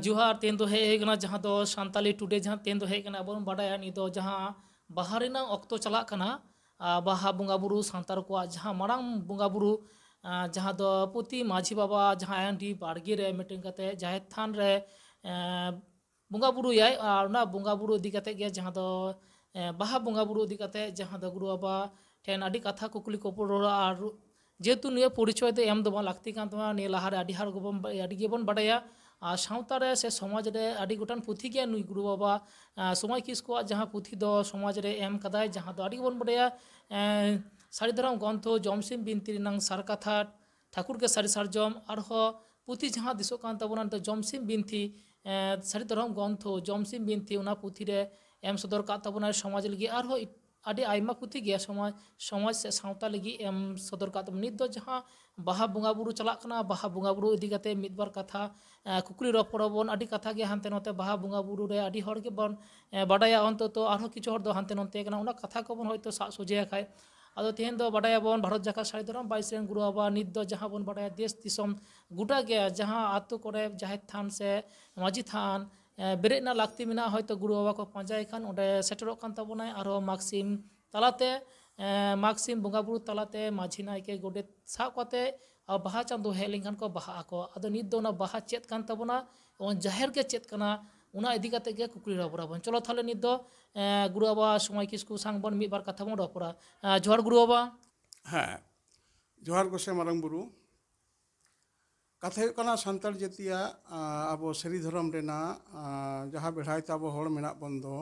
जोहार तेन दो हेज कना जहाँ दो सान्ताली टुडे जहाँ तेन दो हेज कना अब बाडाया नि दो जहाँ बाहा रेनांग ऑक्तो चला कना बाहा बोंगा बुरु सांतार को जहाँ मारांग बोंगा बुरु जहाँ दो पुती माझी बाबा जहाँ आयंडी बाड़गी रे मीटिंग कते जाहे थान रे बोंगा बुरु याय और ना बोंगा बुरु इदी कते गया जहाँ दो बाहा बोंगा बुरु इदी कते जहाँ दो गुरु बाबा ठेन आदि कथा कुकली कोपुर और जेहेतु निये परिचय दो एम दो बा लाक्ति कान तमा निये लाहारे आदि हार गोबन आदि गेबन बाडाया और सावता रे से समाज रे आदि गोटान पुथी गया नुई गुरु बाबा समय किसको जहाँ पुथी दो समाज रे एम कदाय जहाँ दो आदि गेबन बाडाया सारी धरम ग्रंथ जमसिम बिनती रिनांग सार कथा ठाकुर के सारी सारजम आरहो पुथी जहाँ दिसो कान तबना तो जमसिम बिनती सारी धरम ग्रंथ जमसिम बिनती उना पुथी रे एम सदर का तबना समाज लगी आरहो आदि आयमा पुथी गया समाज से सावता लगी एम सदर का तब नित दो जहाँ बाहा बोंगा बुरु चला कना बाहा बोंगा बुरु इदी कते मिदबार कथा कुकली रपड़बन आदि कथा गे हानते नते बाहा बोंगा बुरु रे आदि हर गे बन बाडाया अंत तो आरो किछु हर दो हानते नते कना उना कथा को बन होयतो सा सोजे खाय आदो तेहन दो बाडाया बन भारत जाका सारी धरम 22 रेन गुरु बाबा नित दो जहाँ बन बाडाया देश दिसम गुटा गया जहाँ आतु करे जाहे थान से माजी थान बेरेना लाक्ति मेना होयतो गुरु बाबा को पांजाय खान ओडे सेटरोक कान तबनाय आरो मागसिम तालाते मागसिम बोंगा बुरु तालाते माझी नायके गोडेत साब काते और बाहा चांदो हेज लेनखान को बाहा को आदो नित दो ना बाहा चेत कान तबना और जाहेर के चेत कना उना इदी कते गे कुकली रपड़ा बन चलो थाले नित दो गुरु बाबा समय किसकु सांग बन मिद बार कथा बन रपड़ा जोहार गुरु बाबा हाँ जोहार गोसे मारंग बुरु कथा कना सान्ताल जातिया अब सारी धर्म रेना जहाँ बेढ़ाई अब हड़ मेना बंदो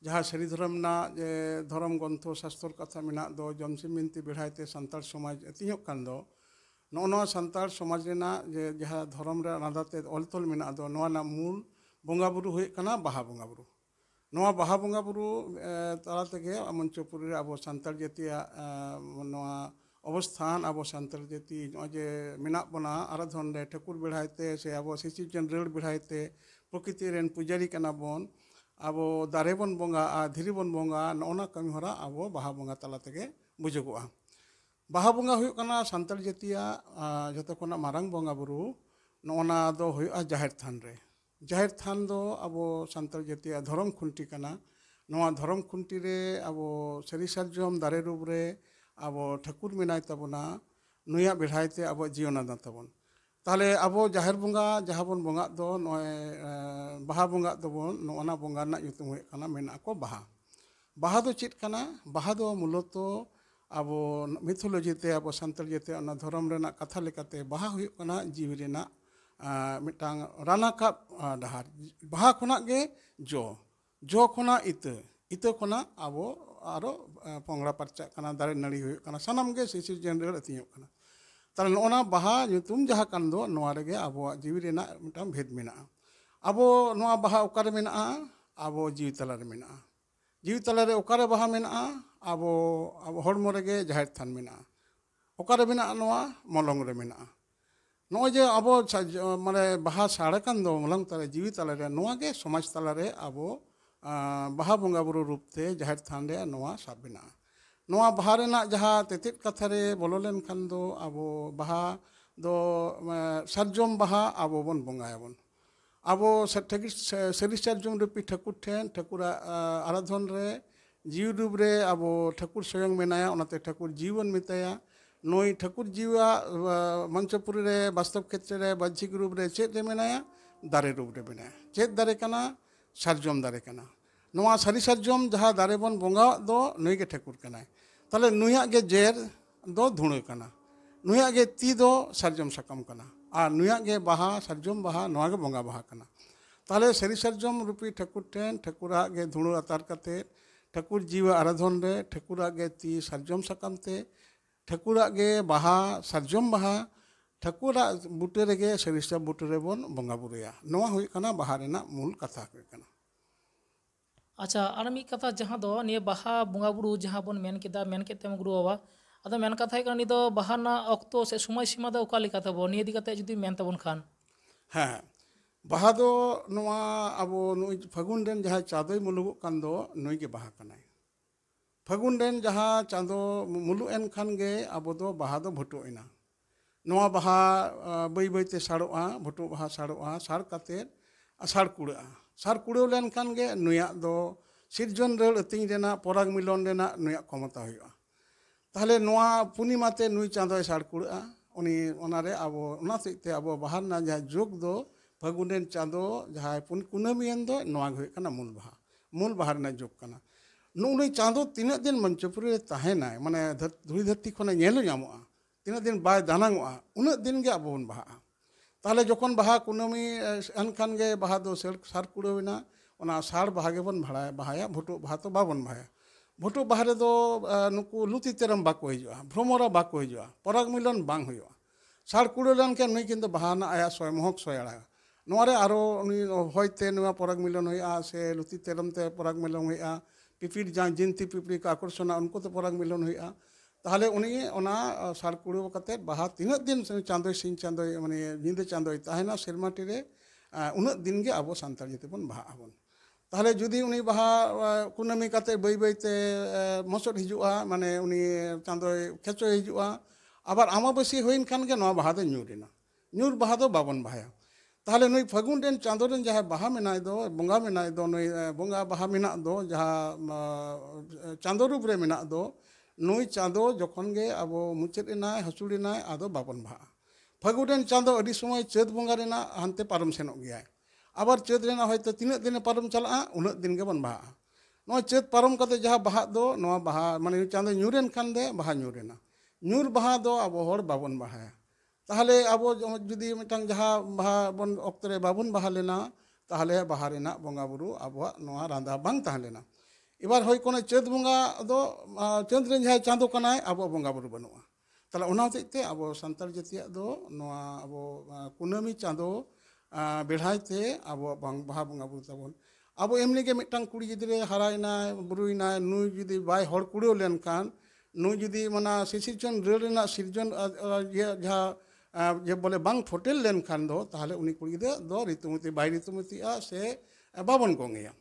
जहाँ सारी धर्म ना जे धर्म ग्रंथ शास्त्र कथा मेना दो जमसिम बिनती बेढ़ाईते सान्ताल समाज एतियों कान दो नोआ सान्ताल समाज रेना जे जहाँ धर्म रे आलादाते ऑलतोल मेना दो नोआ ना मूल बोंगा बुरु हुए कना बाहा बोंगा बुरु नोआ बाहा बोंगा बुरु ताला तेगे मंचपुरी रे अब सान्ताल जातिया नोआ अवस्थान अब सान्ताल जाति जे मेना बना आराधन रे ठाकुर बेढ़ाईते से अब शिशु चंद्र बेढ़ाईते प्रकृति रेन पुजारी कना बन अब दारे बन बोंगा धीरे बन बोंगा नोना कमी हरा अब बाहा बोंगा ताला तेगे बुझुगोआ बाहा बोंगा हुयुग कना सान्ताल जातिया जतो खना मारांग बोंगा बुरु नोना दो हुयुगा जाहिर थान दो अब सान्ताल जातिया धर्म खुंटी कना नोआ धर्म खुंटी रे अब सारी सारजम दारे रूप रे अब ठाकुर मेनाय तबना नुया बेढ़ाईते अब जीवना तबन ताले अब जाहिर बोंगा जहाँ बन बोंगा दो नय बाहा बोंगा दबन नोना बोंगा ना युतुम हुए कना मेना को बाहा दो चेत कना बाहा दो मूलतो अब मिथोलॉजी ते अब सान्ताल जाते अना धर्म रेना कथा लेकाते बाहा हुए कना जीवी रेना मिटांग राना का डहार बाहा खुना गे जो खुना इत खुना अब आरो पोंगड़ा परचा कना दारे नड़ी हुए कना सानाम गे शिशु जनरेल अतियो कना ताले नोना बाहा युतुम जहाँ कान दो नोआ रेगे अब जीवी रेना मिटांग भेद मेना अब नोआ बाहा ओकारे मेना अब जीवी तला रे मेना जीवी तला रे ओकारे बाहा मेना अब हड़मो रेगे जाहिर थान मेना ओकारे मेना नोआ मलंग रे मेना नोए जे अब माने बाहा साड़े कान दो मलंग तले जीवी तला रे नोआ गे समाज तला रे अब बाहा बोंगा बुरु रूपते जाहिर थान रे नोआ साब मेना नोआ बाहा रेना जहाँ तेतेत कथा रे बोलो लेन खान दो अब बाहा दो सारजम बाहा अब बन बोंगायाबन अब सारी सारजम रूपी ठाकुर ठेन ठाकुर आराधन रे जीव रूप रे अब ठाकुर स्वयं मेनाया उनाते ठाकुर जीवन मेताया नई ठाकुर जीवा मंचपुरी रे वास्तव क्षेत्र रे बाह्यिक रूप रे चेत रे मेनाया दारे रूप रे मेनाया चेत दारे कना सारजम दारे कना नोआ सारी सारजम जहाँ दारे बन बोंगा दो नई के ठाकुर कनाय ताले नुया गे जेर दो धुणे कना नुया गे ती दो सारजम सकम कना और नुया गे बाहा सारजम बाहा नोआ गे बोंगा बाहा कना ताले सारी सारजम रूपी ठाकुर ठेन ठाकुरा गे धुणो अतार कते ठाकुर जीव आराधन रे ठाकुरा गे ती सारजम सकम ते ठाकुरा गे बाहा सारजम बाहा ठाकुरा बुटे रेगे सरिसा बुटे रे बन बोंगा बुरुया नोआ हुई कना बाहा रेना मूल कथा हुई कना अच्छा और मी कथा जहाँ दो निये बाहा बोंगा बुरु जहाँ बन मेन केदा मेन केतेम गुरु बाबा अदो मेन कथा है नि दो बाहा ना ऑक्तो से समय सीमा दो ओका लेका तबो निये दिकते जुदी मेन तबन खान हाँ बाहा दो नोआ अब नुई फागुन रेन जहाँ चादोय मुलुगो कान दो नुई गे बाहा कनाय फागुन रेन जहाँ चांदो मुलु एन खान गे अब दो बाहा दो भटो इना ᱱᱚᱣᱟ ᱵᱟᱦᱟ ᱵᱟᱹᱭ ᱵᱟᱹᱭᱛᱮ ᱥᱟᱲᱚᱜᱼᱟ, ᱵᱷᱩᱴᱩ ᱵᱟᱦᱟ ᱥᱟᱲᱚᱜᱼᱟ, ᱥᱟᱲ ᱠᱟᱛᱮᱫ ᱟᱥᱟᱲ ᱠᱩᱲᱟᱹᱜᱼᱟ। ᱥᱟᱲ ᱠᱩᱲᱟᱹᱣ ᱞᱮᱱᱠᱷᱟन ᱜᱮ ᱱᱩᱭᱟᱜ ᱫᱚ ᱥᱤᱨᱡᱚᱱ ᱨᱟᱹᱲ ᱟᱹᱛᱤᱧ ᱨᱮᱱᱟᱜ ᱯᱚᱨᱟᱜ ᱢᱤᱞᱚᱱ ᱨᱮᱱᱟᱜ ᱱᱩᱭᱟᱜ ᱠᱷᱚᱢᱚᱛᱟ ᱦᱩᱭᱩᱜᱼᱟ। ᱛᱟᱦᱚᱞᱮ ᱱᱚᱣᱟ ᱯᱩᱨᱱᱤᱢᱟᱛᱮ ᱱᱩᱭ ᱪᱟᱸᱫᱳᱭ ᱥᱟᱲ ᱠᱩᱲᱟᱹᱜᱼᱟ, ᱩᱱᱤ ᱚᱱᱟᱨᱮ ᱟᱵᱚ ᱚᱱᱟ ᱥᱮᱫᱛᱮ ᱟᱵᱚ ᱵᱟᱦᱟ ᱨᱮᱱᱟᱜ ᱡᱟᱦᱟᱸ ᱡᱳᱜᱽ ᱫᱚ ᱯᱷᱟᱹᱜᱩᱱ ᱪᱟᱸᱫᱳ ᱡᱟᱦᱟᱸᱭ ᱠᱩᱱᱟᱹᱢᱤᱭᱮᱱ ᱫᱚ ᱱᱚᱣᱟ ᱜᱮ ᱦᱩᱭᱩᱜ ᱠᱟᱱᱟ ᱢᱩᱞ ᱵᱟᱦᱟ ᱨᱮᱱᱟᱜ ᱡᱳᱜᱽ ᱠᱟᱱᱟ। ᱱᱩᱭ ᱪᱟᱸᱫᱳ ᱛᱤᱱᱟᱹᱜ ᱫᱤᱱ ᱢᱚᱧᱪᱚᱯᱩᱨᱤ ᱨᱮ ᱛᱟᱦᱮᱱᱟᱭ, ᱢᱟᱱᱮ ᱫᱷᱩᱲᱤ ᱫᱷᱟᱹᱨᱛᱤ ᱠᱷᱚᱱᱟᱜ ᱧᱮᱞ ᱧᱟᱢᱚᱜᱼᱟ, ᱛᱤᱱᱟᱹᱜ ᱫᱤᱱ ᱵᱟᱭ ᱫᱟᱱᱟᱝᱚᱜᱼᱟ, ᱩᱱᱟᱹᱜ ᱫᱤᱱ ᱜᱮ ᱟᱵᱚ ᱵᱚᱱ ᱵᱟᱦᱟᱜᱼᱟ। তাহলে যখন বাহা কুনমি এনখান গে বাহা দো সার কুড়াওনা ওনা সার বাহা গেবন বাহায়া ভুটু বাহা তো বাবন বাহায়া ভুটু বাহা রে দো নুকু লুতি তেরম বাকো হিজুआ ভ্রমরা বাকো হিজুआ পরাগ মিলন বাং হুয়ুआ সার কুড়াও লেনখান নুই কিন্তু বাহানা আয়া সয় মহক সয় আড়া নোয়ারে আরো উনি হয়তে নোয়া পরাগ মিলন হুয়ুआ সে লুতি তেরম তে পরাগ মিলন হুয়ুआ পিপির যা জিনতি পিপড়ি কা আকর্ষণা উनको তো পরাগ মিলন হুয়ুआ তাহলে উনি ওনা সার কুড়াও কাতে বাহা তিনাক দিন চাঁদোই সিং চাঁদোই মানে নিদে চাঁদোই তাহেনা সেরমাটি রে উনাক দিন গে আবো সান্তাল যেতে বন বাহা আবন তাহলে যদি উনি বাহা কুনামি কাতে বই বইতে মসট হিজুआ মানে উনি চাঁদোই খেচো হিজুआ আবার আমাবাসী হইন খান গে নয়া বাহা দো ñুরিনা ñুর বাহা দো বাবন বাহায়া তাহলে নুই ফাগুন রেন চাঁদো রেন যাহা বাহা মেনাই দো বঙ্গা মেনাই দো নুই বঙ্গা বাহা মেনা দো যাহা চাঁদো রূপ রে মেনা দো নুই চাঁদো যখন গে আবো মুচাদ এনায় হাসুড় এনায় আদো বাবন বাহা ফাগুন রেন চাঁদো আদি সময় চাঁদ বঙ্গা রেনা হানতে পারম সেনক গিয়ায় আবার চাঁদ রেনা হয়তো তিনাক দিনে পারম চালা'a উনাক দিন গে বন বাহা নয় চাঁদ পারম কাতে যাহা বাহা দো নয়া বাহা মানে চাঁদো ñuরেন খান দে বাহা ñuরেনা ñুর বাহা দো আবো হড় বাবন বাহায়া তাহলে আবো যদি মিটাং যাহা বাহা বন অক্তরে বাবন বাহা লেনা তাহলে বাহা রেনা বঙ্গা বুরু আবো নয়া রান্দা বাং তাহলেনা এবার হয় কোন চাঁদ বঙ্গা দো চাঁদ রেন যাহা চাঁদো কানায় আবো বঙ্গা বুরু বানুआ তাহলে ওনা হতেতে আবো সান্তাল জাতিয়া দো নয়া আবো কুনামি চাঁদো বেড়াইতে আবো বাহা বঙ্গা বুরু তাবন আবো এমনি গে মিটাং কুড়ি গিদ্রে হারাইনায় বুরুইনায় নুই যদি বাই হড় কুড়েও লেনখান নুই যদি মানা সিসিরজন রেল রেনা সিরজন যাহা যে বলে বাং ফোটেল লেনখান দো তাহলে উনি কুড়ি গিদ্রে দো ঋতুমতি বাই ঋতুমতি'a সে বাবন গঙ্গেয়া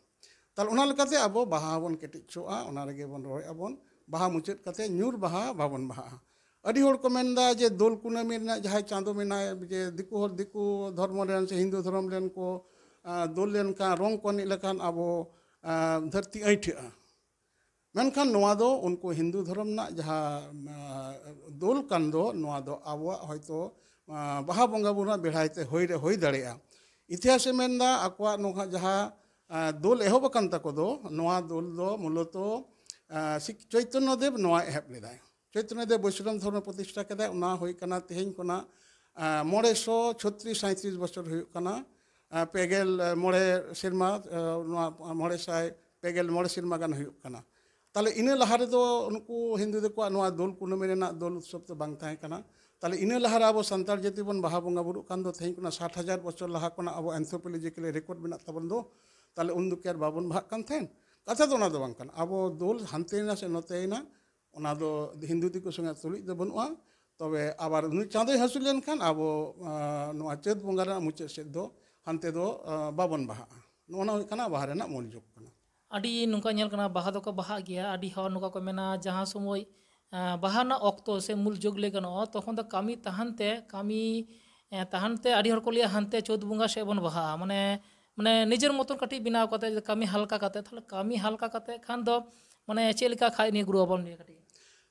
তাহলে ওনা লেকাতে আবো বাহা বন কেটিচো'a ওনা রেগে বন রয় আবন বাহা মুচাদ কাতে ñুর বাহা বাবন বাহা আদি হড় কো মেনদা যে দোল কুনামি রেনা যাহাই চাঁদো মেনায় যে দিকু ধর্ম রেন সে হিন্দু ধর্ম রেন কো দোল লেনখাन রং को नि लेखान आबो धरती ऐठा मेनखान नोआ दो उनको हिंदू धर्म ना जहाँ दोल कान दो नोआ दो आबो हयतो बाहा बंगा बुना बेढ़ाइते होई दाड़ेया इतिहास मेनदा आकवा नोहा जहाँ दोल एहब कान ताको दो नोआ दोल दो मूलतो चैतन्य देव नोआ एहब लेदाय चैतन्य देव वैष्णव धर्म प्रतिष्ठा केदाय उना होई काना तेहेñ कोना 936 बছর हुई काना पेगेल मोड़े सिरमा मोड़े साय पेगेल मोड़े सिरमा गान हुई काना ताले इने लहा रे दो उनको हिंदू दे को नोआ दोल कुनमी रेना दोल उत्सव तो बांग ताहे काना ताले इने लहा रे आबो सान्ताल जाति बन बाहा बंगा बुरु कान दो तेहेñ कोना 60,000 बছর लहा कोना आबो एंथ्रोपोलॉजिकली रेकॉर्ड मेना ताबन दो ताले उन दो केर बाबन भाग कान थेन कथा दो ना दो बांग कान आबो दोल हानतेना से नतेना ओना दो हिंदू दिको संगे तुलि दो बनुआ तबे आबार नुई चाँदोय हासु लेनखान आबो नोआ चाँद बंगा रे मुचाद सेद दो हानते दो बाबन बाहा नोना हुई काना बाहा रेना मूल जुग काना आदि नुका ñel kana baha doko baha gya adi hor nuka ko mena jaha somoy baha na okto se mul jog le gano তখন তো kami tahante adi hor ko liya hante চোদ bunga se bon baha মানে মানে নিজের মতন কাটি বিনাও কাতে কামি হালকা কাতে তাহলে কামি হালকা কাতে খান দো মানে চেলিকা খাই নি গুরু বন নিয়ে কাটি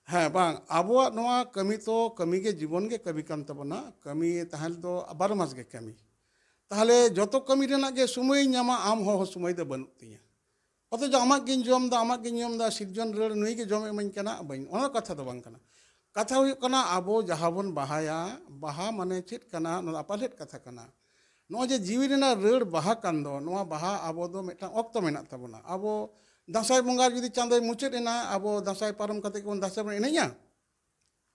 हाँ बांग आबोआ नोआ कमी तो कमी के जीवन के कमी कान तबना कमी ताहल दो 12 मास के कमी ताहले जतो कमी रेना गे समय नामा आम हो समय दो बनु तिया अतो जो आमाक गिन जम दा सिरजन रेल नुई के जम एमन कना बइन ओना कथा दो बांग कना कथा हुई कना आबो जहाबन बाहाया बाहा माने चेत कना नो अपालेट कथा कना नो जे जीवी रेना रेल बाहा कान दो नोआ बाहा आबो दो मेटा ऑक्तो मेना तबना आबो दासाय बंगा जुदी चांदोय मुचाद एना आबो दासाय पारम कते कोन दासाय बन एनैया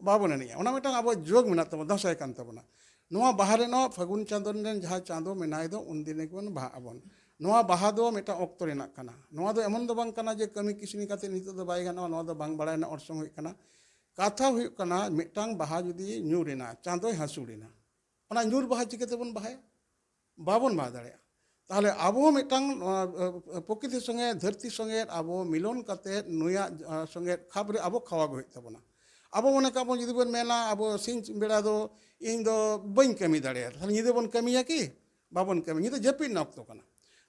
बाबन एनैया ओना मेटा आबो जोग मेना तब दासाय कान तबना नोआ बाहा रेनो फागुन चांदोन रेन जहा चांदो मेनाय दो उन दिने कोन बाहा आबन नोआ बाहा दो मेटा ऑक्तो रेना काना नोआ दो एमन दो बांग काना जे कमी किसनी काते नितो दो बाय गाना नोआ दो बांग बाड़ायना अरसंग हुई काना कथा हुई काना मेटांग बाहा जुदी ñuरेना चांदोय हासुड़ेना ओना ñuर बाहा चिकेते बन बाहाया बाबन बाहा दाड़ेया ताहले आबो मिटांग प्रकृति संगे धरती संगे आबो मिलन काते नुया संगे खाब रे आबो खावा गई तबना abo mone ka bon judi bon mena abo sing beda do ing do bain kami dare thal nyide bon kamiya ki babon kami nyide japin na okto kana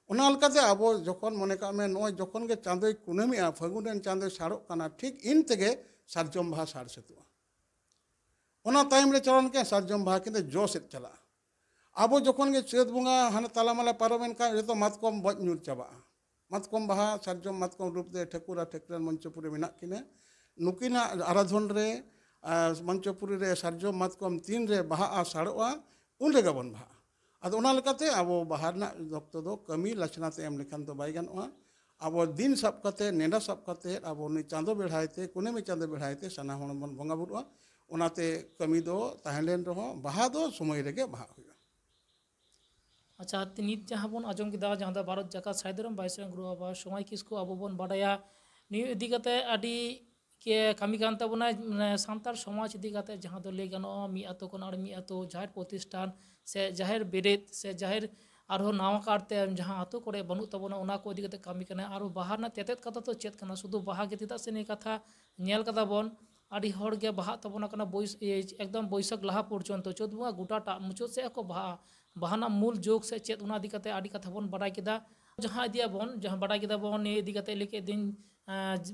ona alkate abo jokon mone ka me noy jokon ge chandoi kunami a fagunen chandoi sarok kana ठीक इन tege sarjom baha sar setua ona time re charon ke sarjom baha kinde jo set chala abo jokon ge chet bunga hana talamala paromen ka jeto matkom boj nyur chaba matkom baha sarjom matkom rup de thekura thekran manchopuri menak kine nukina aradhon re manchopuri re sarjom matkom tin re baha a saroa un re gabon baha ado ona lekate abo bahar na dokto do kami lachna te em lekhan to bai ganoa abo din sab kate nenda sab kate abo ni chando bedhaite kunemi chando bedhaite sana hon bon bonga burua onate kami do tahenlen roho baha do somoy rege baha huya अच्छा नित जहाँ बन आजम किदा जहाँ दा भारत जाका साइदरम बाइसरन गुरु बाबा समय किसको अब बन बाडाया नियो इदी कते आदि के कमी कान ताबोना सांतार समाज इदी कते जहाँ दो ले गानो मी आतो कोन आर मी आतो जाहिर प्रतिष्ठान से जाहिर बेरेत से जाहिर आरो नावा काटते जहाँ आतो करे बनु ताबोना उना को इदी कते कमी कने आरो बाहर ना तेतेत कथा तो चेत कना शुधु बाहा के तिता से ने कथा नेल कदा बन आदि हर के बाहा ताबोना कना बोइस एकदम बैसाख लाहा पर्यंत चोदबुआ गोटाटा मुचो से को बाहा बहाना मूल जोग से चेत उना इदी कते आदि कथा बन बाडाय किदा जहाँ इदिया बन जहाँ बाडाय किदा बन ने इदी कते लेके दिन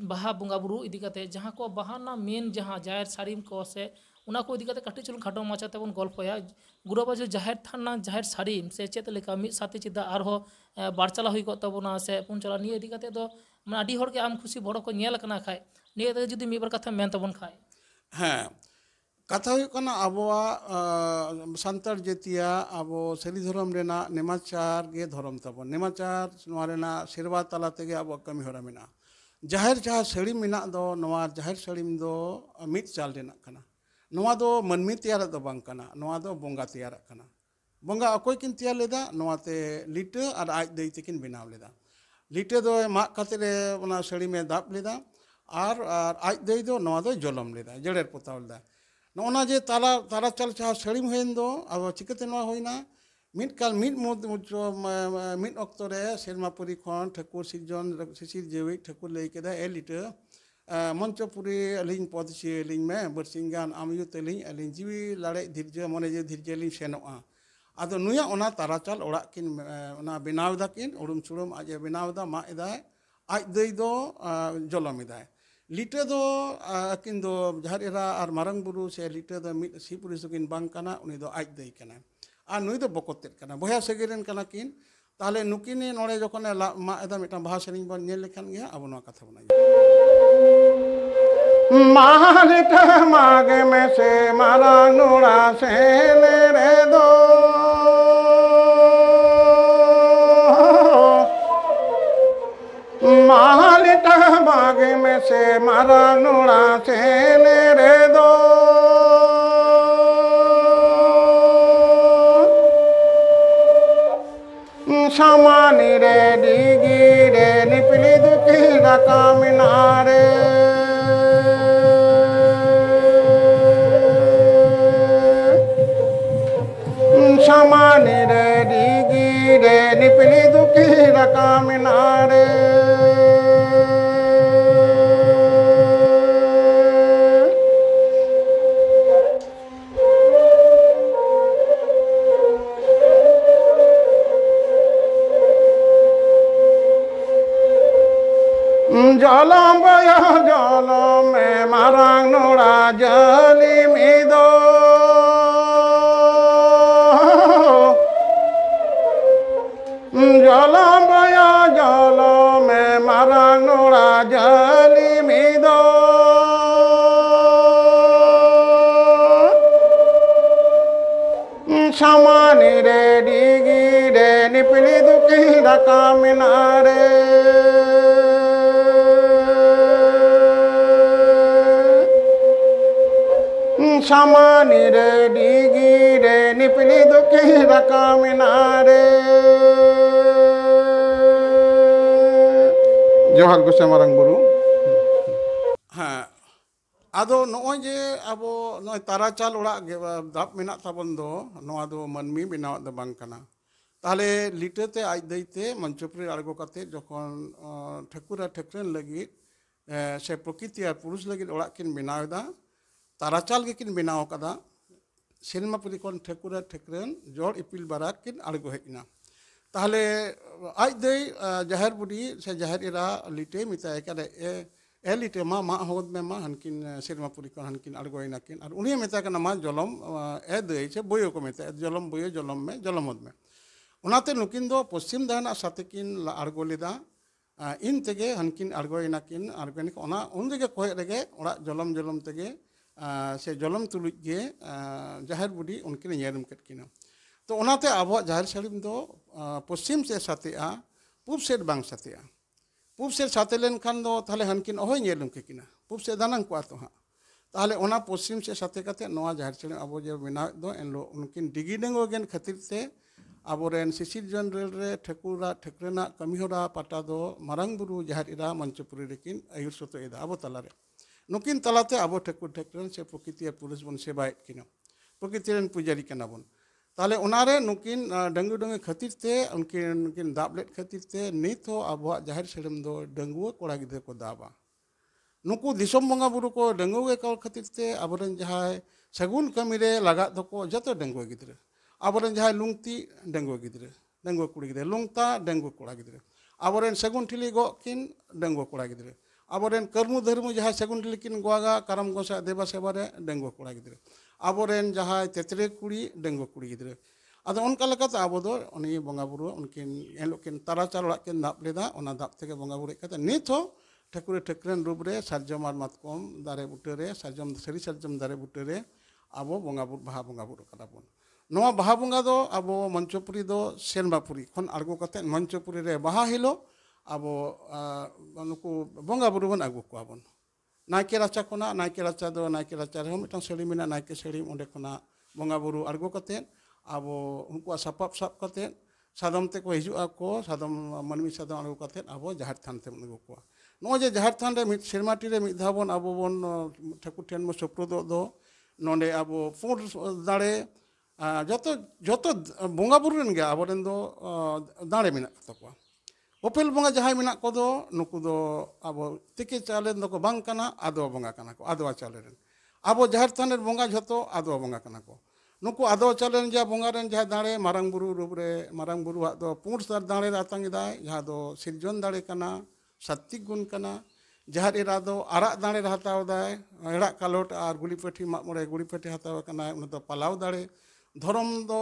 बाहा बंगा बुरु इदी कते जहाँ को बहाना मेन जहाँ जाहिर सारिम को से उना को इदी कते कटि चुल खाटो माचा ते बन गल्पया गुरुबा जो जाहिर थाना जाहिर सारिम से चेत लेका मि साथी चिदा आरो बारचाला हुई को तबोना से पुनचला नि इदी कते दो माने आदि हर के आम खुशी बड़ को नेल कना खाय नि ते जुदी मिबर कथा मेन तबन खाय हाँ कथा हुई कना आबोआ संतार जेतिया आबो सेरी धर्म रेना नेमाचार गे धर्म तबन नेमाचार नोआ रेना सेरवा तला तेगे आबो कमी होरा मेना जाहिर जहाँ सड़ी मेना दो नोआ जाहिर सड़ीम दो मित चाल रेना कना नोआ दो मनमी तैयार दो बांग कना नोआ दो बोंगा तैयार कना बोंगा अकोय किन तैयार लेदा नोआ ते लिटे और आज दई तेकिन बनाव लेदा लिटे दो मा कते रे ओना सड़ी में दाप लेदा और आज दई दो नोआ दो जलम लेदा जड़ेर पोताव लेदा नोना जे ताला तारा चल चाह सड़ीम होइन दो अब चिकते नोआ होइना मिट काल मिट मुद मिट ऑक्टो रे सेरमापुरी खन ठाकुर सिजन सिसिर जेवी ठाकुर लई केदा ए लिटे मंचपुरी अलिंग पदसी अलिंग में बरसिंगान आमयु तेलिंग अलिंग जीवी लाड़े धीरज मने जे धीरज लिंग सेनोआ आदो नुया ओना तारा चल ओड़ा किन ओना बनाव दा किन उड़ुम सुड़ुम आज बनाव दा मा एदाय आज दई दो जलम एदाय लिटे दो किन दो जहार एरा और मारंग बुरु से लिटे दो मिट सिपुरी सुकिन बांग कना उनी दो आज दई कना आ नुई दो बकोतेत कना बया सगेरेन कना किन ताले नुकिने नोड़े जखने मा एदा मिटा भाषा सेरिंग बन नेल लेखान गया अब नोआ कथा बनाई मालिक मागे में से मारा नोड़ा से रे दो मालिक मागे में से मारा नोड़ा से रे दो सामानी रे डिगी रे निपली दुखी रका मिनारे सामानी रे डिगी रे निपली दुखी रका मिनारे जलम बया जलम में मारांग नोड़ा जली मिदो जलम बया जलम में मारांग नोड़ा जली मिदो सामानी रे डिगी रे निपली दुखी रका मिनारे सामानी रे डिगी रे निपली दुखी रका मिनारे जोहार गुसे मारंग बुरु हाँ आदो नोय जे आबो नोय ताराचाल ओड़ा दाप मेना ताबन दो नोआ दो मनमी बेनाव दो बांग कना ताहले लिटेते आज दैते मंचपुरी आड़गो काते जखन ठाकुरा ठाकुरन लगी से प्रकृति और पुरुष लगी ओड़ा किन बेनाव दा ᱛᱟᱨᱟᱪᱟᱞ ᱜᱮᱠᱤन ᱵᱮᱱᱟᱣ ᱟᱠᱟᱫᱟ ᱥᱮᱨᱢᱟᱯᱩᱨᱤ ᱠᱷᱚᱱ ᱴᱷᱟᱹᱠᱩᱨ ᱴᱷᱟᱹᱠᱨᱟᱹᱱ ᱡᱚᱲ ᱤᱯᱤᱞ ᱵᱟᱨᱟ ᱠᱤᱱ ᱟᱬᱜᱚ ᱦᱮᱡ ᱮᱱᱟ ᱛᱟᱦᱞᱮ ᱟᱡ ᱫᱚᱭ ᱡᱟᱦᱮᱨ ᱵᱩᱰᱷᱤ ᱥᱮ ᱡᱟᱦᱮᱨ ᱮᱨᱟ ᱞᱤᱴᱟᱹᱭ ᱢᱮᱛᱟᱭ ᱠᱟᱱᱟ ᱮ ᱞᱤᱴᱟᱹ ᱢᱟ ᱦᱚᱫ ᱢᱮ ᱢᱟ ᱦᱟᱱᱠᱤᱱ ᱥᱮᱨᱢᱟᱯᱩᱨᱤ ᱠᱷᱚᱱ ᱦᱟᱱᱠᱤᱱ ᱟᱬᱜᱚᱭᱮᱱᱟ ᱠᱤᱱ ᱟᱨ ᱩᱱᱤᱭ ᱢᱮᱛᱟᱭ ᱠᱟᱱᱟ ᱢᱟ ᱡᱚᱞᱚᱢ ᱮ ᱫᱟᱹᱭ ᱥᱮ ᱵᱳᱭᱳ ᱠᱚ ᱢᱮᱛᱟᱭᱟ ᱡᱚᱞᱚᱢ ᱵᱳᱭᱳ ᱡᱚᱞᱚᱢ ᱢᱮ ᱡᱚᱞᱚᱢ ᱦᱚᱫ ᱢᱮ ᱚᱱᱟᱛᱮ ᱱᱩᱠᱤᱱ ᱫᱚ ᱯᱚᱥᱪᱤᱢ ᱫᱟᱦᱟᱱᱟᱜ ᱥᱟᱛᱮ ᱠᱤᱱ ᱟᱬᱜᱚ ᱞᱮᱫᱟ ᱤᱱ ᱛᱮᱜᱮ ᱦᱟᱱᱠᱤᱱ ᱟᱬᱜᱚᱭᱮᱱᱟ ᱠᱤᱱ ᱟᱬᱜᱚᱭᱮᱱᱟ ᱚᱱᱟ ᱩᱱ ᱨᱮᱜᱮ ᱠᱚᱭᱚᱜ ᱨᱮᱜᱮ ᱚᱲᱟᱜ ᱡᱚᱞᱚᱢ ᱛᱮᱜᱮ ᱥᱮ ᱡᱚᱞᱚᱢ ᱛᱩᱞᱩᱡ ᱜᱮ ᱡᱟᱦᱮᱨ ᱵᱩᱰᱷᱤ ᱩᱱᱠᱤᱱ ᱧᱮᱞ ᱠᱮᱫ ᱠᱤᱱᱟ ᱛᱚ ᱚᱱᱟᱛᱮ ᱟᱵᱚᱣᱟᱜ ᱡᱟᱦᱮᱨ ᱥᱟᱹᱲᱤᱢ ᱫᱚ ᱯᱚᱥᱪᱤᱢ ᱥᱮᱫ ᱥᱟᱛᱮᱜᱼᱟ ᱯᱩᱵ ᱥᱮᱫ ᱵᱟᱝ ᱥᱟᱛᱮᱜᱼᱟ ᱯᱩᱵ ᱥᱮᱫ ᱥᱟᱛᱮ ᱞᱮᱱᱠᱷᱟन ᱫᱚ ᱛᱟᱦᱞᱮ ᱦᱟᱱᱠᱤᱱ ᱚᱦᱚᱭ ᱧᱮᱞ ᱠᱮᱠᱤᱱᱟ ᱯᱩᱵ ᱥᱮᱫ ᱫᱟᱱᱟᱝ ᱠᱚᱜᱼᱟ ᱛᱚ ᱦᱟᱸᱜ ᱛᱟᱦᱞᱮ ᱚᱱᱟ ᱯᱚᱥᱪᱤᱢ ᱥᱮᱫ ᱥᱟᱛᱮ ᱠᱟᱛᱮ ᱱᱚᱣᱟ ᱡᱟᱦᱮᱨ ᱥᱟᱹᱲᱤᱢ ᱟᱵᱚ ᱡᱮ ᱵᱮᱱᱟᱣᱮᱫ ᱫᱚ ᱮᱱᱦᱤᱞᱳᱜ ᱩᱱᱠᱤᱱ ᱰᱤᱜᱤ ᱰᱟᱸᱜᱩᱣᱟ ᱜᱮᱱ ᱠᱷᱟᱹᱛᱤᱨ ᱛᱮ ᱟᱵᱚᱨᱮᱱ ᱥᱤᱥᱤᱨ ᱡᱚᱱᱨᱮᱞ ᱨᱮ ᱴᱷᱟᱹᱠᱩᱨᱟᱜ ᱴᱷᱟᱹᱠᱨᱟᱹᱱᱟᱜ ᱠᱟᱹᱢᱤᱦᱚᱨᱟ ᱯᱟᱴᱟ ᱫᱚ ᱢᱟᱨᱟᱝ ᱵᱩᱨᱩ ᱡᱟᱦᱮᱨ ᱮᱨᱟ ᱢᱚᱧᱪᱚᱯᱩᱨᱤ ᱨᱮᱠᱤᱱ ᱟᱹᱭᱩᱨ ᱥᱚᱛᱚᱭᱮᱫᱟ ᱟᱵᱚ ᱛᱟᱞᱟᱨᱮ ᱱᱩᱠᱤᱱ ᱛᱟᱞᱟᱛᱮ ᱟᱵᱚ ᱴᱷᱟᱹᱠᱩᱨ ᱴᱷᱟᱹᱠᱨᱟᱹᱱ ᱥᱮ ᱯᱨᱚᱠᱤᱛᱤ ᱯᱩᱨᱩষ ᱵᱚᱱ ᱥᱮᱵᱟᱭᱮᱫ ᱠᱤᱱᱟ ᱯᱨᱚᱠᱤᱛᱤ ᱨᱮᱱ ᱯᱩᱡᱟᱨᱤ ᱠᱟᱱᱟ ᱵᱚᱱ ᱛᱟᱦᱞᱮ ᱚᱱᱟᱨᱮ ᱱᱩᱠᱤᱱ ᱰᱟᱸᱜᱩ ᱠᱷᱟᱹᱛᱤᱨ ᱛᱮ ᱩᱱᱠᱤᱱ ᱫᱟᱵ ᱞᱮᱫ ᱠᱷᱟᱹᱛᱤᱨ ᱛᱮ ᱱᱤᱛ ᱦᱚᱸ ᱟᱵᱚᱣᱟᱜ ᱡᱟᱦᱮᱨ ᱥᱟᱹᱲᱤᱢ ᱫᱚ ᱰᱟᱸᱜᱩᱣᱟᱹ ᱠᱚᱲᱟ ᱜᱤᱫᱽᱨᱟᱹ ko daba ᱱᱩᱠᱩ ᱫᱤᱥᱚᱢ ᱵᱚᱸᱜᱟ ᱵᱩᱨᱩ ko ᱰᱟᱸᱜᱩᱣᱟᱹ ᱠᱚ ᱠᱷᱟᱹᱛᱤᱨ ᱛᱮ ᱟᱵᱚᱨᱮᱱ ᱡᱟᱦᱟᱸᱭ ᱥᱟᱹᱜᱩᱱ ᱠᱟᱹᱢᱤ ᱨᱮ ᱞᱟᱜᱟᱜ ᱫᱚᱠᱚ ᱡᱚᱛᱚ ᱰᱟᱸᱜᱩᱣᱟᱹ ᱜᱤᱫᱽᱨᱟᱹ ᱟᱵᱚᱨᱮᱱ ᱡᱟᱦᱟᱸᱭ ᱞᱩᱝᱛᱤ ᱰᱟᱸᱜᱩᱣᱟᱹ ᱜᱤᱫᱽᱨᱟᱹ ᱰᱟᱸᱜᱩᱣᱟᱹ ᱠᱩᱲᱤ ᱜᱤᱫᱽᱨᱟᱹ ᱞᱩᱝᱛᱟ ᱰᱟᱸᱜᱩᱣᱟᱹ ᱠᱚᱲᱟ ᱜᱤᱫᱽᱨᱟᱹ ᱟᱵᱚᱨᱮᱱ ᱥᱟᱹᱜᱩᱱ ᱴᱷᱤᱞᱤ ᱜᱚᱜ ᱠᱤᱱ ᱰᱟᱸᱜᱩᱣᱟᱹ ᱠᱚᱲᱟ ᱜᱤᱫᱽᱨᱟᱹ ᱟᱵᱚᱨᱮᱱ ᱠᱟᱨᱢᱩ ᱫᱷᱟᱨᱢᱩ ᱡᱟᱦᱟᱸᱭ ᱥᱟᱹᱜᱩᱱ ᱴᱷᱤᱞᱤ ᱠᱤᱱ ᱜᱚᱜᱟ ᱠᱟᱨᱟᱢ ᱜᱚᱸᱥᱟᱭ ᱫᱮᱵᱟ ᱥᱮᱵᱟ ᱨᱮ ᱰᱟᱸᱜᱩᱣᱟᱹ ᱠᱚᱲᱟ ᱜᱤᱫᱽᱨᱟᱹ ᱟᱵᱚᱨᱮᱱ ᱡᱟᱦᱟᱸᱭ ᱛᱮᱛᱨᱮ ᱠᱩᱲᱤ ᱰᱟᱸᱜᱩᱣᱟᱹ ᱠᱩᱲᱤ ᱜᱤᱫᱽᱨᱟᱹ ᱟᱫᱚ ᱚᱱᱠᱟ ᱞᱮᱠᱟᱛᱮ ᱟᱵᱚ ᱫᱚ ᱩᱱᱤ ᱵᱚᱸᱜᱟ ᱵᱩᱨᱩ ᱩᱱᱠᱤᱱ ᱮᱱᱦᱤᱞᱳᱜ ᱠᱤᱱ ᱛᱟᱨᱟᱪᱟᱞ ᱚᱲᱟᱜ ᱠᱤᱱ ᱫᱟᱵ ᱞᱮᱫᱟ ᱚᱱᱟ ᱫᱟᱵ ᱛᱮᱜᱮ ᱵᱚᱸᱜᱟ ᱵᱩᱨᱩ ᱠᱟᱛᱮ ᱱᱤᱛ ᱦᱚᱸ ᱴᱷᱟᱹᱠᱩᱨ ᱴᱷᱟᱹᱠᱨᱟᱹᱱ ᱨᱩᱯ ᱨᱮ ᱥᱟᱨᱡᱚᱢ ᱟᱨ ᱢᱟᱛᱠᱚᱢ ᱫᱟᱨᱮ ᱵᱩᱴᱟᱹᱨᱮ ᱥᱟᱹᱨᱤ ᱥᱟᱨᱡᱚᱢ ᱫᱟᱨᱮ ᱵᱩᱴᱟᱹᱨᱮ ᱟᱵᱚ ᱵᱚᱸᱜᱟ ᱵᱩᱨᱩ ᱵᱟᱦᱟ ᱵᱚᱸᱜᱟ ᱵᱩᱨᱩ ᱠᱟᱱᱟ ᱵᱚᱱ ᱱᱚᱣᱟ ᱵᱟᱦᱟ ᱵᱚᱸᱜᱟ ᱫᱚ ᱟᱵᱚ ᱢᱚᱧᱪᱚᱯᱩᱨᱤ ᱫᱚ ᱥᱮᱨᱢᱟᱯᱩᱨᱤ ᱠᱷᱚᱱ ᱟᱬᱜᱚ ᱠᱟᱛᱮ ᱢᱚᱧᱪᱚᱯᱩᱨᱤ ᱨᱮ ᱵᱟᱦᱟ ᱦᱤᱞᱳᱜ ᱟᱵᱚ ᱱᱩᱠᱩ ᱵᱚᱸᱜᱟ ᱵᱩᱨᱩ ᱵᱚᱱ ᱟᱹᱜᱩ ᱠᱚᱣᱟ ᱵᱚᱱ ᱱᱟᱭᱠᱮ ᱨᱟᱪᱟ ᱠᱷᱚᱱᱟᱜ ᱱᱟᱭᱠᱮ ᱨᱟᱪᱟ ᱫᱚ ᱱᱟᱭᱠᱮ ᱨᱟᱪᱟ ᱨᱮᱦᱚᱸ ᱢᱤᱫᱴᱟᱝ ᱥᱟᱹᱲᱤᱢ ᱢᱮᱱᱟᱜᱼᱟ ᱱᱟᱭᱠᱮ ᱥᱟᱹᱲᱤᱢ ᱚᱸᱰᱮ ᱠᱷᱚᱱᱟᱜ ᱵᱚᱸᱜᱟ ᱵᱩᱨᱩ ᱟᱬᱜᱚ ᱠᱟᱛᱮ ᱟᱵᱚ ᱩᱱᱠᱩᱣᱟᱜ ᱥᱟᱯᱟᱵ ᱥᱟᱵ ᱠᱟᱛᱮ ᱥᱟᱫᱚᱢ ᱛᱮᱠᱚ ᱦᱤᱡᱩᱜᱼᱟ ᱠᱚ ᱥᱟᱫᱚᱢ ᱢᱟᱹᱱᱢᱤ ᱥᱟᱫᱚᱢ ᱟᱬᱜᱚ ᱠᱟᱛᱮ ᱟᱵᱚ ᱡᱟᱦᱮᱨ ᱛᱷᱟᱱ ᱛᱮᱵᱚᱱ ᱟᱹᱜᱩ ᱠᱚᱣᱟ ᱱᱚᱜᱼᱚᱭ ᱡᱮ ᱡᱟᱦᱮᱨ ᱛᱷᱟᱱ ᱨᱮ ᱢᱤᱫ ᱥᱮᱨᱢᱟᱴᱤ ᱨᱮ ᱢᱤᱫ ᱫᱷᱟᱣ ᱵᱚᱱ ᱟᱵᱚ ᱵᱚᱱ ᱴᱷᱟᱹᱠᱩᱨ ᱴᱷᱮᱱ ᱵᱚᱱ ᱥᱳᱯᱨᱳᱫᱚᱜ ᱫᱚ ᱱᱚᱰᱮ ᱟᱵᱚ ᱯᱩᱸᱰ ᱫᱟᱲᱮ ᱡᱚᱛᱚ ᱵᱚᱸᱜᱟ ᱵᱩᱨᱩ ᱨᱮᱱ ᱜᱮ ᱟᱵᱚᱨᱮᱱ ᱫᱚ ᱫᱟᱲᱮ ᱢᱮᱱᱟᱜ ᱛᱟᱠᱚᱣᱟ ᱚᱯᱮᱞ ᱵᱚᱸᱜᱟ ᱡᱟᱦᱟᱸᱭ ᱢᱮᱱᱟᱜ ᱠᱚᱫᱚ ᱱᱩᱠᱩ ᱫᱚ ᱟᱵᱚ ᱛᱤᱠᱤ ᱪᱟᱣᱞᱮ ᱫᱚᱠᱚ ᱵᱟᱝ ᱠᱟᱱᱟ ᱟᱫᱚᱣᱟ ᱵᱚᱸᱜᱟ ᱠᱟᱱᱟ ᱠᱚ ᱟᱫᱚᱣᱟ ᱪᱟᱣᱞᱮ ᱨᱮᱱ ᱟᱵᱚ ᱡᱟᱦᱮᱨ ᱛᱷᱟᱱ ᱨᱮᱱ ᱵᱚᱸᱜᱟ ᱡᱷᱚᱛᱚ ᱟᱫᱚᱣᱟ ᱵᱚᱸᱜᱟ ᱠᱟᱱᱟ ᱠᱚ ᱱᱩᱠᱩ ᱟᱫᱚᱣᱟ ᱪᱟᱣᱞᱮ ᱨᱮᱱ ᱡᱟᱦᱟᱸ ᱵᱚᱸᱜᱟ ᱨᱮᱱ ᱡᱟᱦᱟᱸ ᱫᱟᱲᱮ ᱢᱟᱨᱟᱝ ᱵᱩᱨᱩ ᱨᱩᱯ ᱨᱮ ᱢᱟᱨᱟᱝ ᱵᱩᱨᱩᱣᱟᱜ ᱫᱚ ᱯᱩᱸᱰ ᱥᱟᱨ ᱫᱟᱲᱮ ᱨᱮ ᱟᱛᱟᱝ ᱮᱫᱟᱭ ᱡᱟᱦᱟᱸ ᱫᱚ ᱥᱤᱨᱡᱚᱱ ᱫᱟᱲᱮ ᱠᱟᱱᱟ ᱥᱟᱛᱛᱤᱠ ᱜᱩণ ᱠᱟᱱᱟ ᱡᱟᱦᱮᱨ ᱮᱨᱟ ᱫᱚ ᱟᱨᱟᱜ ᱫᱟᱲᱮ ᱨᱮ ᱦᱟᱛᱟᱣ ᱮᱫᱟᱭ ᱦᱮᱲᱟᱜ ᱠᱟᱞᱚᱴ ᱟᱨ ᱜᱩᱞᱤ ᱯᱟᱹᱴᱷᱤ ᱢᱟᱜ ᱢᱚᱬᱮ ᱜᱩᱞᱤ ᱯᱟᱹᱴᱷᱤ ᱦᱟᱛᱟᱣ ᱠᱟᱱᱟᱭ ᱩᱱᱤ ᱫᱚ ᱯᱟᱞᱟᱣ ᱫᱟᱲᱮ ᱫᱷᱚᱨᱚᱢ ᱫᱚ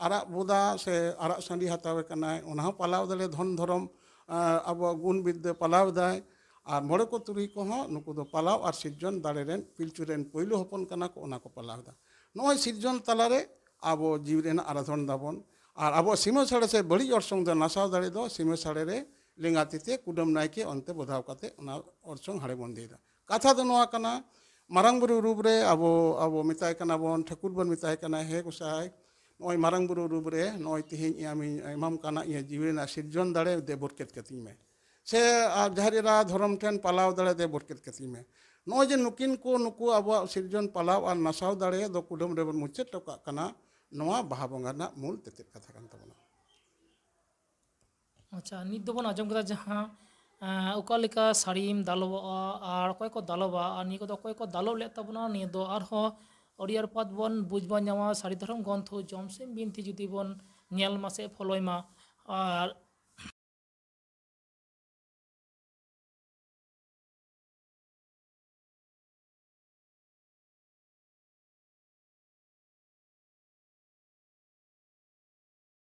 ᱟᱨᱟᱜ ᱵᱚᱫᱟ ᱥᱮ ᱟᱨᱟᱜ ᱥᱟᱺᱰᱤ ᱦᱟᱛᱟᱣ ᱠᱟᱱᱟᱭ ᱚᱱᱟ ᱦᱚᱸ ᱯᱟᱞᱟᱣ ᱫᱟᱲᱮ ᱫᱷᱚᱱ ᱫᱷᱚᱨᱚᱢ ᱟᱵᱚᱣᱟᱜ ᱜᱩᱱ ᱵᱤᱫᱽᱫᱟᱹ ᱯᱟᱞᱟᱣ ᱮᱫᱟᱭ ᱟᱨ ᱢᱚᱬᱮ ᱠᱚ ᱛᱩᱨᱩᱭ ᱠᱚᱦᱚᱸ ᱱᱩᱠᱩ ᱫᱚ ᱯᱟᱞᱟᱣ ᱟᱨ ᱥᱤᱨᱡᱚᱱ ᱫᱟᱲᱮ ᱨᱮᱱ ᱯᱤᱞᱪᱩ ᱨᱮᱱ ᱯᱳᱭᱞᱳ ᱦᱚᱯᱚᱱ ᱠᱟᱱᱟ ᱠᱚ ᱚᱱᱟ ᱠᱚ ᱯᱟᱞᱟᱣ ᱮᱫᱟ ᱱᱚᱜᱼᱚᱭ ᱥᱤᱨᱡᱚᱱ ᱛᱟᱞᱟᱨᱮ ᱟᱵᱚ ᱡᱤᱣᱤ ᱨᱮᱱᱟᱜ ᱟᱨᱟᱫᱷᱚᱱ ᱫᱟᱵᱚᱱ ᱟᱨ ᱟᱵᱚᱣᱟᱜ ᱥᱤᱢᱟᱹ ᱥᱟᱲᱮ ᱥᱮ ᱵᱟᱹᱲᱤᱡ ᱚᱨᱥᱚᱝ ᱫᱚ ᱱᱟᱥᱟᱣ ᱫᱟᱲᱮ ᱫᱚ ᱥᱤᱢᱟᱹ ᱥᱟᱲᱮ ᱨᱮ ᱞᱮᱸᱜᱟ ᱛᱤᱛᱮ ᱠᱩᱰᱟᱹᱢ ᱱᱟᱭᱠᱮ ᱚᱱᱛᱮ ᱵᱚᱫᱷᱟᱣ ᱠᱟᱛᱮ ᱚᱱᱟ ᱚᱨᱥᱚᱝ ᱦᱟᱲᱮ ᱵᱚᱱᱫᱮᱭᱮᱫᱟ ᱠᱟᱛᱷᱟ ᱫᱚ ᱱᱚᱣᱟ ᱠᱟᱱᱟ ᱢᱟᱨᱟᱝ ᱵᱩᱨᱩ ᱨᱩᱯ ᱨᱮ ᱟᱵᱚ ᱢᱮᱛᱟᱭ ᱠᱟᱱᱟ ᱵᱚᱱ ᱴᱷᱟᱹᱠᱩᱨ ᱵᱚᱱ ᱢᱮᱛᱟᱭ ᱠᱟᱱᱟ ᱦᱮ ᱜᱚᱸᱥᱟᱭ ᱱᱚᱜᱼᱚᱭ ᱢᱟᱨᱟᱝ ᱵᱩᱨᱩ ᱨᱩᱯ ᱨᱮ ᱱᱚᱜᱼᱚᱭ ᱛᱮᱦᱮᱧ ᱟᱢᱤᱧ ᱮᱢᱟᱢ ᱠᱟᱱᱟ ᱤᱧᱟᱹᱜ ᱡᱤᱣᱤ ᱨᱮᱱᱟᱜ ᱥᱤᱨᱡᱚᱱ ᱫᱟᱲᱮ ᱫᱮ ᱵᱚᱨᱠᱮᱛ ᱠᱟᱹᱛᱤᱧ ᱢᱮ ᱥᱮ ᱡᱟᱦᱮᱨ ᱮᱨᱟ ᱫᱷᱚᱨᱚᱢ ᱴᱷᱮᱱ ᱯᱟᱞᱟᱣ ᱫᱟᱲᱮ ᱫᱮ ᱵᱚᱨᱠᱮᱛ ᱠᱟᱹᱛᱤᱧ ᱢᱮ ᱱᱚᱜᱼᱚᱭ ᱡᱮ ᱱᱩᱠᱤᱱ ᱠᱚ ᱱᱩᱠᱩ ᱟᱵᱚᱣᱟᱜ ᱥᱤᱨᱡᱚᱱ ᱯᱟᱞᱟᱣ ᱟᱨ ᱱᱟᱥᱟᱣ ᱫᱟᱲᱮ ᱫᱚ ᱠᱩᱰᱟᱹᱢ ᱨᱮᱵᱚᱱ ᱢᱩᱪᱟᱹᱫ ᱦᱚᱴᱚ ᱠᱟᱜ ᱠᱟᱱᱟ ᱱᱚᱣᱟ ᱵᱟᱦᱟ ᱵᱚᱸᱜᱟ ᱨᱮᱱᱟᱜ ᱢᱩᱞ ᱛᱮᱛᱮᱫ ᱠᱟᱛᱷᱟ ᱠᱟᱱ ᱛᱟᱵᱚᱱᱟ ᱟᱪᱪᱷᱟ ᱱᱤᱛ ᱫᱚᱵᱚᱱ ᱟᱸᱡᱚᱢ ᱠᱮᱫᱟ ᱡᱟᱦᱟᱸ ᱚᱠᱟ ᱞᱮᱠᱟ ᱥᱟᱹᱲᱤᱢ ᱫᱟᱞᱚᱵᱚᱜᱼᱟ ᱟᱨ ᱚᱠᱚᱭ ᱠᱚ ᱫᱟᱞᱚᱵᱟ ᱟᱨ ᱱᱤᱭᱟᱹ ᱠᱚᱫᱚ ᱚᱠᱚᱭ ᱠᱚ ᱫᱟᱞᱚᱵ ᱞᱮᱫ ᱛᱟᱵᱚᱱᱟ ᱱᱤᱭᱟᱹ ᱫᱚ ᱟᱨᱦᱚᱸ ᱚᱰᱤᱭᱳ ᱯᱟᱛ ᱵᱚᱱ ᱵᱩᱡᱽ ᱵᱚᱱ ᱧᱟᱢᱟ ᱥᱟᱹᱨᱤ ᱫᱷᱚᱨᱚᱢ ᱜᱨᱚᱱᱛᱷᱚ ᱡᱚᱢᱥᱤᱢ ᱵᱤᱱᱛᱤ ᱡᱩᱫᱤ ᱵᱚᱱ ᱧᱮᱞ ᱢᱟᱥᱮ ᱯᱷᱚᱞᱚᱭ ᱢᱟ ᱟᱨ